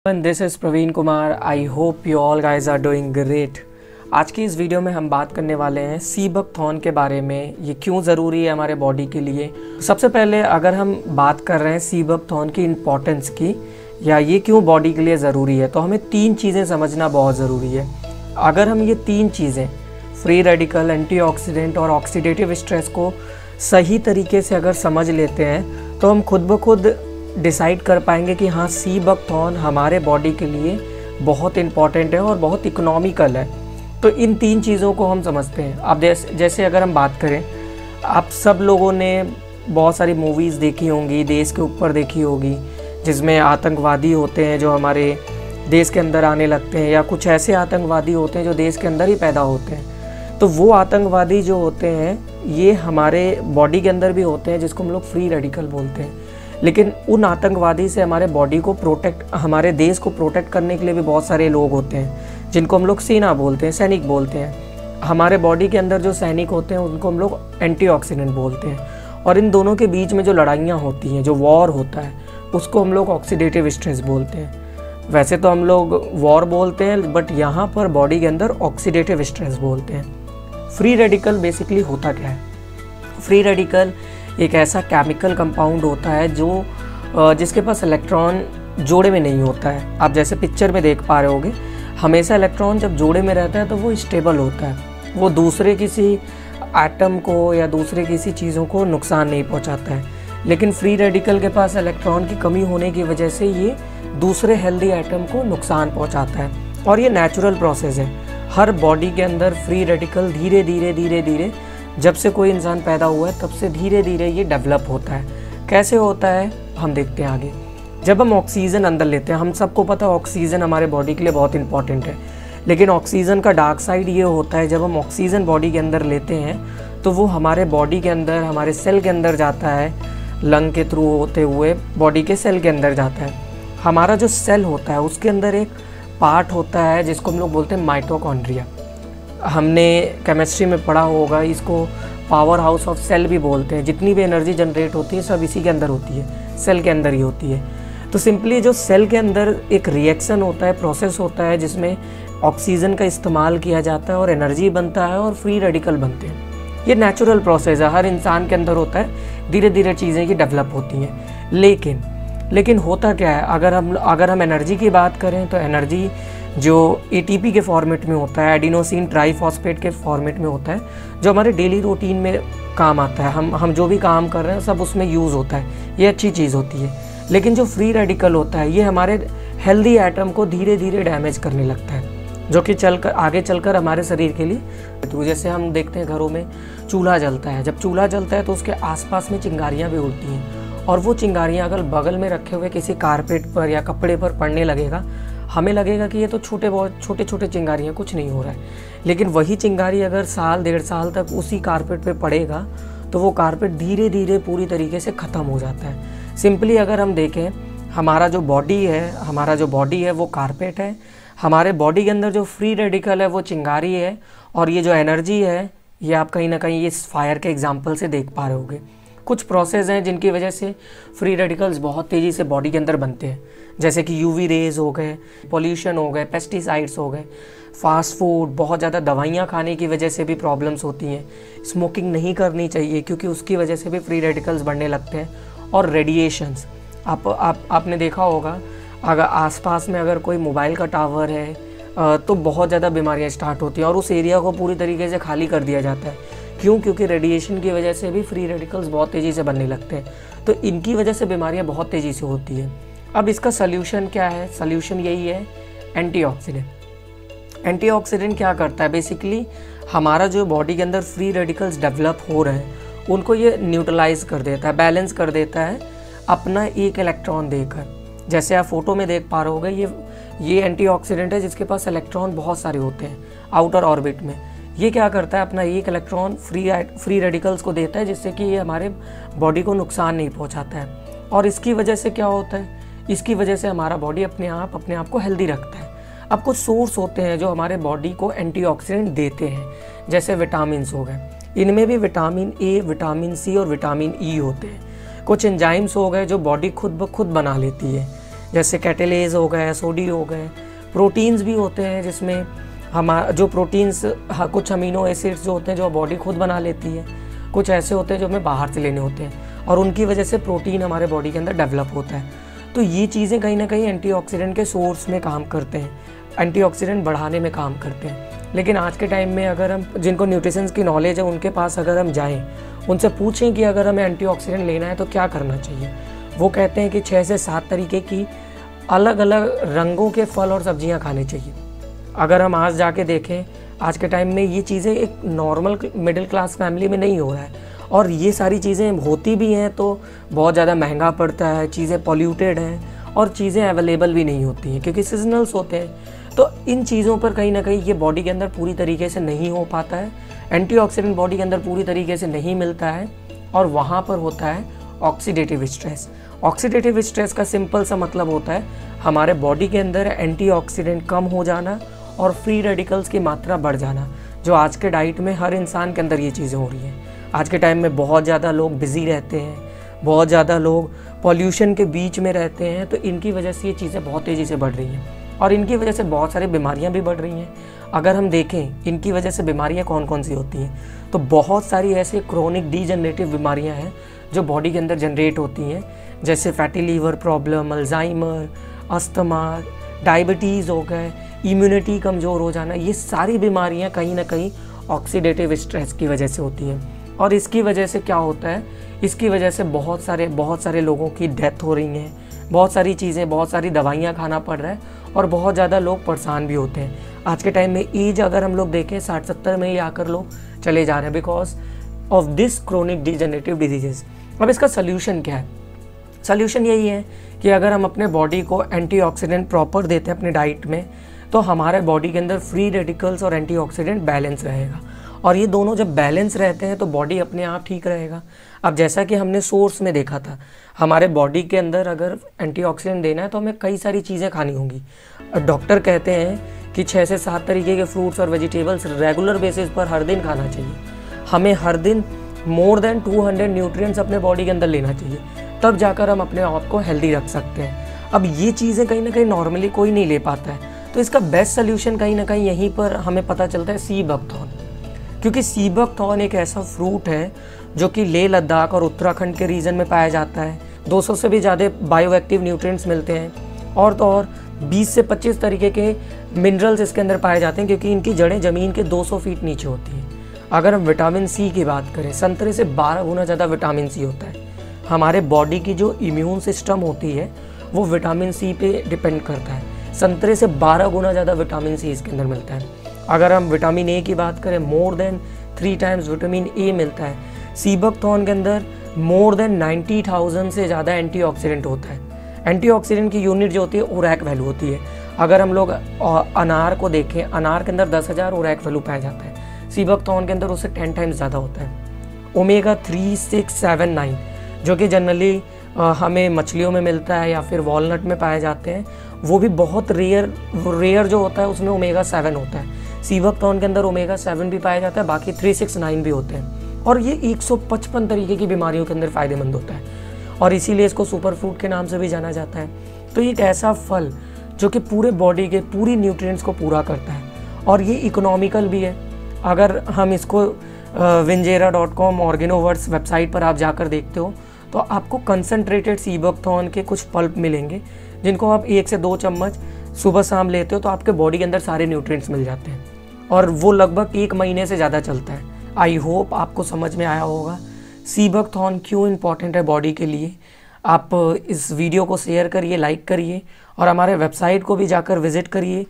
This is Praveen Kumar. I hope you all guys are doing great. आज की इस video में हम बात करने वाले हैं सी बकथॉर्न के बारे में। ये क्यों ज़रूरी है हमारे बॉडी के लिए। सबसे पहले अगर हम बात कर रहे हैं सी बकथॉर्न की इम्पोर्टेंस की या ये क्यों बॉडी के लिए ज़रूरी है, तो हमें तीन चीज़ें समझना बहुत ज़रूरी है। अगर हम ये तीन चीज़ें फ्री रेडिकल, एंटीऑक्सीडेंट और ऑक्सीडेटिव स्ट्रेस को सही तरीके से अगर समझ लेते हैं तो हम खुद ब खुद डिसाइड कर पाएंगे कि हाँ, सी बकथॉर्न हमारे बॉडी के लिए बहुत इम्पॉर्टेंट है और बहुत इकोनॉमिकल है। तो इन तीन चीज़ों को हम समझते हैं। अब जैसे अगर हम बात करें, आप सब लोगों ने बहुत सारी मूवीज़ देखी होंगी, देश के ऊपर देखी होगी, जिसमें आतंकवादी होते हैं जो हमारे देश के अंदर आने लगते हैं, या कुछ ऐसे आतंकवादी होते हैं जो देश के अंदर ही पैदा होते हैं। तो वो आतंकवादी जो होते हैं ये हमारे बॉडी के अंदर भी होते हैं, जिसको हम लोग फ्री रेडिकल बोलते हैं। लेकिन उन आतंकवादी से हमारे बॉडी को हमारे देश को प्रोटेक्ट करने के लिए भी बहुत सारे लोग होते हैं, जिनको हम लोग सेना बोलते हैं, सैनिक बोलते हैं। हमारे बॉडी के अंदर जो सैनिक होते हैं उनको हम लोग एंटीऑक्सीडेंट बोलते हैं। और इन दोनों के बीच में जो लड़ाइयाँ होती हैं, जो वॉर होता है, उसको हम लोग ऑक्सीडेटिव स्ट्रेस बोलते हैं। वैसे तो हम लोग वॉर बोलते हैं, बट यहाँ पर बॉडी के अंदर ऑक्सीडेटिव स्ट्रेस बोलते हैं। फ्री रेडिकल बेसिकली होता क्या है? फ्री रेडिकल एक ऐसा केमिकल कंपाउंड होता है जो जिसके पास इलेक्ट्रॉन जोड़े में नहीं होता है। आप जैसे पिक्चर में देख पा रहे होगे, हमेशा इलेक्ट्रॉन जब जोड़े में रहता है तो वो स्टेबल होता है, वो दूसरे किसी एटम को या दूसरे किसी चीज़ों को नुकसान नहीं पहुंचाता है। लेकिन फ्री रेडिकल के पास इलेक्ट्रॉन की कमी होने की वजह से ये दूसरे हेल्दी एटम को नुकसान पहुँचाता है। और ये नेचुरल प्रोसेस है। हर बॉडी के अंदर फ्री रेडिकल धीरे धीरे जब से कोई इंसान पैदा हुआ है तब से धीरे धीरे ये डेवलप होता है। कैसे होता है हम देखते हैं आगे। जब हम ऑक्सीजन अंदर लेते हैं, हम सबको पता है ऑक्सीजन हमारे बॉडी के लिए बहुत इंपॉर्टेंट है, लेकिन ऑक्सीजन का डार्क साइड ये होता है, जब हम ऑक्सीजन बॉडी के अंदर लेते हैं तो वो हमारे बॉडी के अंदर, हमारे सेल के अंदर जाता है, लंग के थ्रू होते हुए बॉडी के सेल के अंदर जाता है। हमारा जो सेल होता है उसके अंदर एक पार्ट होता है जिसको हम लोग बोलते हैं माइटोकॉन्ड्रिया। हमने केमिस्ट्री में पढ़ा होगा, इसको पावर हाउस ऑफ सेल भी बोलते हैं। जितनी भी एनर्जी जनरेट होती है सब इसी के अंदर होती है, सेल के अंदर ही होती है। तो सिंपली जो सेल के अंदर एक रिएक्शन होता है, प्रोसेस होता है, जिसमें ऑक्सीजन का इस्तेमाल किया जाता है और एनर्जी बनता है और फ्री रेडिकल बनते हैं। ये नेचुरल प्रोसेस है, हर इंसान के अंदर होता है। धीरे धीरे चीज़ें की डेवलप होती हैं। लेकिन होता क्या है, अगर हम एनर्जी की बात करें तो एनर्जी जो एटीपी के फॉर्मेट में होता है, एडिनोसिन ट्राइफॉस्फेट के फॉर्मेट में होता है, जो हमारे डेली रूटीन में काम आता है। हम जो भी काम कर रहे हैं सब उसमें यूज़ होता है, ये अच्छी चीज़ होती है। लेकिन जो फ्री रेडिकल होता है ये हमारे हेल्दी एटम को धीरे धीरे डैमेज करने लगता है, जो कि आगे चलकर हमारे शरीर के लिए, तो जैसे हम देखते हैं घरों में चूल्हा जलता है। जब चूल्हा जलता है तो उसके आसपास में चिंगारियाँ भी उड़ती हैं, और वो चिंगारियाँ अगर बगल में रखे हुए किसी कारपेट पर या कपड़े पर पड़ने लगेगा, हमें लगेगा कि ये तो छोटे छोटे चिंगारियाँ, कुछ नहीं हो रहा है। लेकिन वही चिंगारी अगर साल 1.5 साल तक उसी कारपेट पे पड़ेगा तो वो कारपेट धीरे धीरे पूरी तरीके से ख़त्म हो जाता है। सिंपली अगर हम देखें, हमारा जो बॉडी है वो कारपेट है। हमारे बॉडी के अंदर जो फ्री रेडिकल है वो चिंगारी है, और ये जो एनर्जी है ये आप कहीं ना कहीं इस फायर के एग्जाम्पल से देख पा रहे होंगे। कुछ प्रोसेस हैं जिनकी वजह से फ्री रेडिकल्स बहुत तेज़ी से बॉडी के अंदर बनते हैं, जैसे कि यूवी रेज हो गए, पोल्यूशन हो गए, पेस्टिसाइड्स हो गए, फास्ट फूड, बहुत ज़्यादा दवाइयाँ खाने की वजह से भी प्रॉब्लम्स होती हैं। स्मोकिंग नहीं करनी चाहिए क्योंकि उसकी वजह से भी फ्री रेडिकल्स बढ़ने लगते हैं। और रेडिएशंस, आपने देखा होगा, अगर आसपास में अगर कोई मोबाइल का टावर है तो बहुत ज़्यादा बीमारियाँ स्टार्ट होती हैं और उस एरिया को पूरी तरीके से खाली कर दिया जाता है। क्यों? क्योंकि रेडिएशन की वजह से भी फ्री रेडिकल्स बहुत तेज़ी से बनने लगते हैं। तो इनकी वजह से बीमारियां बहुत तेज़ी से होती हैं। अब इसका सल्यूशन क्या है? सल्यूशन यही है, एंटीऑक्सीडेंट। एंटीऑक्सीडेंट क्या करता है? बेसिकली हमारा जो बॉडी के अंदर फ्री रेडिकल्स डेवलप हो रहे हैं उनको ये न्यूट्रलाइज कर देता है, बैलेंस कर देता है अपना एक इलेक्ट्रॉन देकर। जैसे आप फोटो में देख पा रहे होगे, ये एंटीऑक्सीडेंट है जिसके पास इलेक्ट्रॉन बहुत सारे होते हैं आउटर ऑर्बिट में। ये क्या करता है, अपना एक इलेक्ट्रॉन फ्री रेडिकल्स को देता है, जिससे कि ये हमारे बॉडी को नुकसान नहीं पहुंचाता है। और इसकी वजह से क्या होता है, इसकी वजह से हमारा बॉडी अपने आप को हेल्दी रखता है। अब कुछ सोर्स होते हैं जो हमारे बॉडी को एंटीऑक्सीडेंट देते हैं, जैसे विटामिन हो गए। इनमें भी विटामिन ए, विटामिन सी और विटामिन ई होते हैं। कुछ एंजाइम्स हो गए जो बॉडी खुद ब खुद बना लेती है, जैसे कैटेलेज हो गए, सोडी हो गए। प्रोटीन्स भी होते हैं जिसमें जो प्रोटीन्स कुछ अमीनो एसिड्स जो होते हैं जो बॉडी खुद बना लेती है, कुछ ऐसे होते हैं जो हमें बाहर से लेने होते हैं और उनकी वजह से प्रोटीन हमारे बॉडी के अंदर डेवलप होता है। तो ये चीज़ें कहीं ना कहीं एंटीऑक्सीडेंट के सोर्स में काम करते हैं, एंटीऑक्सीडेंट बढ़ाने में काम करते हैं। लेकिन आज के टाइम में अगर हम जिनको न्यूट्रिशंस की नॉलेज है उनके पास अगर हम जाएं, उनसे पूछें कि अगर हमें एंटीऑक्सीडेंट लेना है तो क्या करना चाहिए, वो कहते हैं कि 6 से 7 तरीके की अलग अलग रंगों के फल और सब्जियां खाने चाहिए। अगर हम आज जाके देखें, आज के टाइम में ये चीज़ें एक नॉर्मल मिडिल क्लास फैमिली में नहीं हो रहा है, और ये सारी चीज़ें होती भी हैं तो बहुत ज़्यादा महंगा पड़ता है, चीज़ें पॉल्यूटेड हैं और चीज़ें अवेलेबल भी नहीं होती हैं क्योंकि सीजनल्स होते हैं। तो इन चीज़ों पर कहीं ना कहीं ये बॉडी के अंदर पूरी तरीके से नहीं हो पाता है, एंटीऑक्सीडेंट बॉडी के अंदर पूरी तरीके से नहीं मिलता है, और वहाँ पर होता है ऑक्सीडेटिव स्ट्रेस। ऑक्सीडेटिव स्ट्रेस का सिंपल सा मतलब होता है हमारे बॉडी के अंदर एंटीऑक्सीडेंट कम हो जाना और फ्री रेडिकल्स की मात्रा बढ़ जाना, जो आज के डाइट में हर इंसान के अंदर ये चीज़ें हो रही हैं। आज के टाइम में बहुत ज़्यादा लोग बिज़ी रहते हैं, बहुत ज़्यादा लोग पॉल्यूशन के बीच में रहते हैं, तो इनकी वजह से ये चीज़ें बहुत तेज़ी से बढ़ रही हैं और इनकी वजह से बहुत सारी बीमारियां भी बढ़ रही हैं। अगर हम देखें इनकी वजह से बीमारियां कौन कौन सी होती हैं, तो बहुत सारी ऐसे क्रोनिक डीजनरेटिव बीमारियां हैं जो बॉडी के अंदर जनरेट होती हैं, जैसे fatty liver problem, Alzheimer, asthma, diabetes हो गए, इम्यूनिटी कमज़ोर हो जाना। ये सारी बीमारियां कहीं ना कहीं ऑक्सीडेटिव स्ट्रेस की वजह से होती हैं। और इसकी वजह से क्या होता है, इसकी वजह से बहुत सारे लोगों की डेथ हो रही हैं, बहुत सारी चीज़ें, बहुत सारी दवाइयाँ खाना पड़ रहा है और बहुत ज़्यादा लोग परेशान भी होते हैं। आज के टाइम में एज अगर हम लोग देखें 60-70 में ही आकर लोग चले जा रहे हैं because of this chronic degenerative diseases. अब इसका सल्यूशन क्या है? सल्यूशन यही है कि अगर हम अपने बॉडी को एंटीऑक्सीडेंट प्रॉपर देते हैं अपने डाइट में, तो हमारे बॉडी के अंदर फ्री रेडिकल्स और एंटीऑक्सीडेंट बैलेंस रहेगा, और ये दोनों जब बैलेंस रहते हैं तो बॉडी अपने आप ठीक रहेगा। अब जैसा कि हमने सोर्स में देखा था, हमारे बॉडी के अंदर अगर एंटीऑक्सीडेंट देना है तो हमें कई सारी चीज़ें खानी होंगी। डॉक्टर कहते हैं कि 6 से 7 तरीके के फ्रूट्स और वेजिटेबल्स रेगुलर बेसिस पर हर दिन खाना चाहिए। हमें हर दिन मोर देन 200 न्यूट्रिएंट्स अपने बॉडी के अंदर लेना चाहिए, तब जाकर हम अपने आप को हेल्दी रख सकते हैं। अब ये चीज़ें कहीं ना कहीं नॉर्मली कोई नहीं ले पाता है, तो इसका बेस्ट सोल्यूशन कहीं ना कहीं यहीं पर हमें पता चलता है सी बकथॉर्न। क्योंकि सी बकथॉर्न एक ऐसा फ्रूट है जो कि लेह लद्दाख और उत्तराखंड के रीजन में पाया जाता है। 200 से भी ज़्यादा बायोएक्टिव न्यूट्रिएंट्स मिलते हैं, और तो और 20 से 25 तरीके के मिनरल्स इसके अंदर पाए जाते हैं, क्योंकि इनकी जड़ें ज़मीन के 200 फीट नीचे होती हैं। अगर हम विटामिन सी की बात करें, संतरे से 12 गुना ज़्यादा विटामिन सी होता है। हमारे बॉडी की जो इम्यून सिस्टम होती है वो विटामिन सी पे डिपेंड करता है। संतरे से 12 गुना ज़्यादा विटामिन सी इसके अंदर मिलता है। अगर हम विटामिन ए की बात करें, more than 3 times vitamin A मिलता है। सी बकथॉर्न के अंदर मोर देन 90,000 से ज़्यादा एंटीऑक्सीडेंट होता है। एंटीऑक्सीडेंट की यूनिट जो होती है ओरैक वैल्यू होती है। अगर हम लोग अनार को देखें, अनार के अंदर 10,000 ओरैक वैल्यू पाया जाता है, सी बकथॉर्न के अंदर उससे 10 टाइम्स ज़्यादा होता है। ओमेगा 3, 6, 7, 9 जो कि जनरली हमें मछलियों में मिलता है या फिर वॉलनट में पाए जाते हैं, वो भी बहुत रेयर जो होता है उसमें ओमेगा 7 होता है। सी बकथॉर्न के अंदर ओमेगा 7 भी पाया जाता है, बाकी 3, 6, 9 भी होते हैं, और ये 155 तरीके की बीमारियों के अंदर फ़ायदेमंद होता है, और इसीलिए इसको सुपर फ्रूट के नाम से भी जाना जाता है। तो ये एक ऐसा फल जो कि पूरे बॉडी के पूरी न्यूट्रिएंट्स को पूरा करता है, और ये इकोनॉमिकल भी है। अगर हम इसको winjera.com ऑर्गेनोवर्स वेबसाइट पर आप जाकर देखते हो तो आपको कंसनट्रेटेड सी बकथॉर्न के कुछ पल्प मिलेंगे, जिनको आप 1 से 2 चम्मच सुबह शाम लेते हो तो आपके बॉडी के अंदर सारे न्यूट्रिएंट्स मिल जाते हैं, और वो लगभग 1 महीने से ज़्यादा चलता है। आई होप आपको समझ में आया होगा सी बकथॉर्न क्यों इम्पॉर्टेंट है बॉडी के लिए। आप इस वीडियो को शेयर करिए, लाइक करिए, और हमारे वेबसाइट को भी जाकर विजिट करिए